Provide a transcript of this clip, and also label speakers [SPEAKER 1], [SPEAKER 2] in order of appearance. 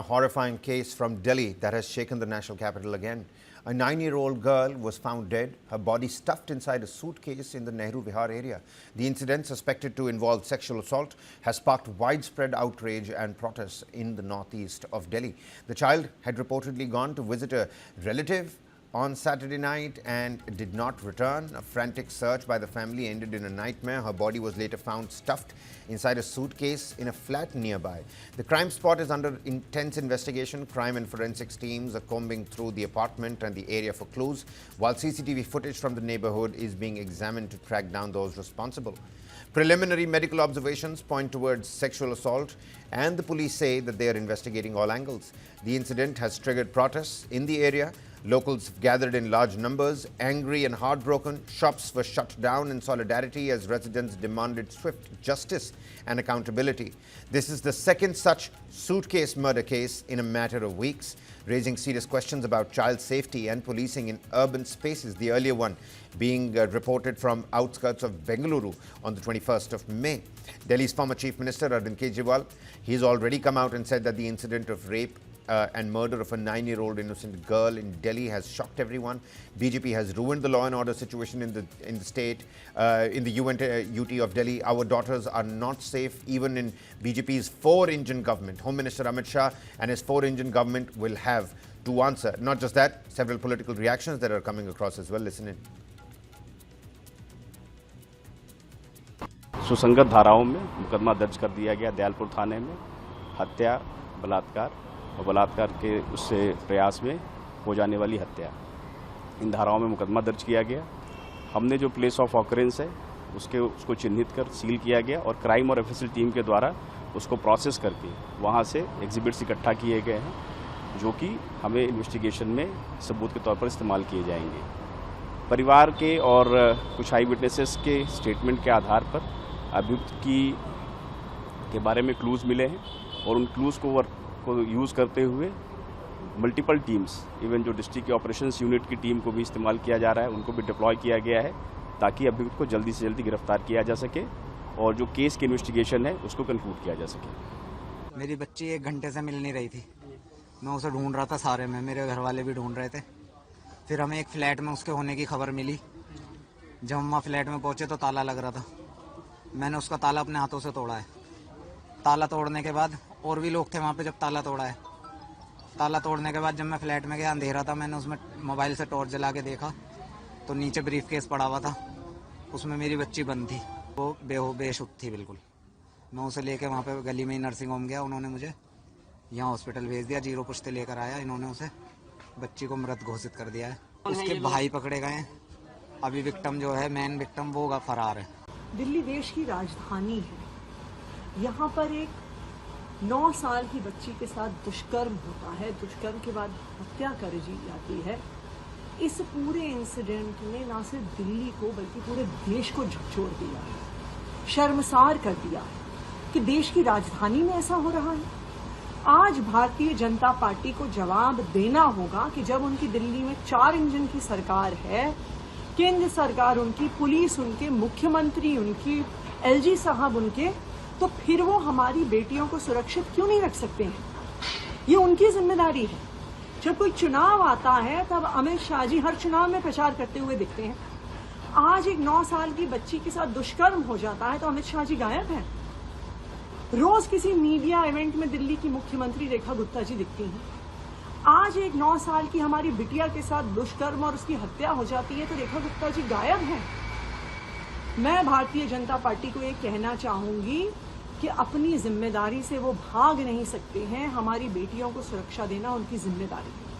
[SPEAKER 1] horrifying case from Delhi that has shaken the national capital again. A 9-year-old girl was found dead, her body stuffed inside a suitcase in the Nehru Vihar area. The incident, suspected to involve sexual assault, has sparked widespread outrage and protests in the northeast of Delhi. The child had reportedly gone to visit a relative on Saturday night and did not return. A frantic search by the family ended in a nightmare. Her body was later found stuffed inside a suitcase in a flat nearby. The crime spot is under intense investigation. Crime and forensics teams are combing through the apartment and the area for clues, while CCTV footage from the neighborhood is being examined to track down those responsible. Preliminary medical observations point towards sexual assault, and the police say that they are investigating all angles. The incident has triggered protests in the area. Locals gathered in large numbers, angry and heartbroken. Shops were shut down in solidarity as residents demanded swift justice and accountability. This is the second such suitcase murder case in a matter of weeks, raising serious questions about child safety and policing in urban spaces. The earlier one being reported from outskirts of Bengaluru on the 21st of May. Delhi's former Chief Minister Arvind Kejriwal, he's already come out and said that the incident of rape and murder of a 9-year-old innocent girl in Delhi has shocked everyone. BJP has ruined the law and order situation in the state, in the UT of Delhi. Our daughters are not safe even in BJP's 4-engine government. Home Minister Amit Shah and his 4-engine government will have to answer. Not just that, several political reactions that are coming across as well. Listen in.
[SPEAKER 2] सुसंगत धाराओं में मुकदमा दर्ज कर दिया गया दयालपुर थाने में हत्या, बलात्कार और बलात्कार के उससे प्रयास में हो जाने वाली हत्या, इन धाराओं में मुकदमा दर्ज किया गया। हमने जो प्लेस ऑफ ऑकरेंस है उसको चिन्हित कर सील किया गया और क्राइम और एफएसएल टीम के द्वारा उसको प्रोसेस करके वहां से एग्जिबिट्स इकट्ठा किए गए हैं जो कि हमें इन्वेस्टिगेशन में सबूत के तौर पर इस्तेमाल किए जाएंगे। परिवार के और कुछ आई विटनेसेस के स्टेटमेंट के आधार पर अभियुक्त के बारे में क्लूज मिले हैं और उन क्लूज को यूज़ करते हुए मल्टीपल टीम्स, इवन जो डिस्ट्रिक्ट की ऑपरेशंस यूनिट की टीम को भी इस्तेमाल किया जा रहा है, उनको भी डिप्लॉय किया गया है ताकि अभियुक्त को जल्दी से जल्दी गिरफ्तार किया जा सके और जो केस की इन्वेस्टिगेशन है उसको कंक्लूड किया जा सके।
[SPEAKER 3] मेरी बच्ची 1 घंटे से मिल नहीं रही थी, मैं उसे ढूंढ रहा था सारे में, मेरे घर वाले भी ढूंढ रहे थे। फिर हमें एक फ्लैट में उसके होने की खबर मिली। जब हम वहाँ फ्लैट में पहुँचे तो ताला लग रहा था। मैंने उसका ताला अपने हाथों से तोड़ा है। ताला तोड़ने के बाद और भी लोग थे वहाँ पे जब ताला तोड़ा है। ताला तोड़ने के बाद जब मैं फ्लैट में गया, अंधेरा था, मैंने उसमें मोबाइल से टॉर्च जला के देखा तो नीचे ब्रीफ केस पड़ा हुआ था, उसमें मेरी बच्ची बंद थी, वो बेशुद्ध थी बिल्कुल। मैं उसे लेके वहाँ पे गली में ही नर्सिंग होम गया, उन्होंने मुझे यहाँ हॉस्पिटल भेज दिया। 0 पुश्ते लेकर आया, इन्होंने उसे बच्ची को मृत घोषित कर दिया है। उसके भाई पकड़े गए हैं। अभी विक्टिम जो है, मेन विक्टिम, वो फरार है।
[SPEAKER 4] दिल्ली देश की राजधानी है। यहाँ पर एक 9 साल की बच्ची के साथ दुष्कर्म होता है, दुष्कर्म के बाद हत्या कर दी जाती है। इस पूरे इंसिडेंट ने न सिर्फ दिल्ली को बल्कि पूरे देश को झकझोर दिया है, शर्मसार कर दिया है कि देश की राजधानी में ऐसा हो रहा है। आज भारतीय जनता पार्टी को जवाब देना होगा कि जब उनकी दिल्ली में 4 इंजन की सरकार है, केंद्र सरकार उनकी, पुलिस उनके, मुख्यमंत्री उनकी, एलजी साहब उनके, तो फिर वो हमारी बेटियों को सुरक्षित क्यों नहीं रख सकते हैं? ये उनकी जिम्मेदारी है। जब कोई चुनाव आता है तब अमित शाह जी हर चुनाव में प्रचार करते हुए दिखते हैं। आज एक 9 साल की बच्ची के साथ दुष्कर्म हो जाता है तो अमित शाह जी गायब हैं। रोज किसी मीडिया इवेंट में दिल्ली की मुख्यमंत्री रेखा गुप्ता जी दिखती हैं। आज एक 9 साल की हमारी बिटिया के साथ दुष्कर्म और उसकी हत्या हो जाती है तो रेखा गुप्ता जी गायब हैं। मैं भारतीय जनता पार्टी को ये कहना चाहूंगी कि अपनी जिम्मेदारी से वो भाग नहीं सकते हैं। हमारी बेटियों को सुरक्षा देना उनकी जिम्मेदारी है।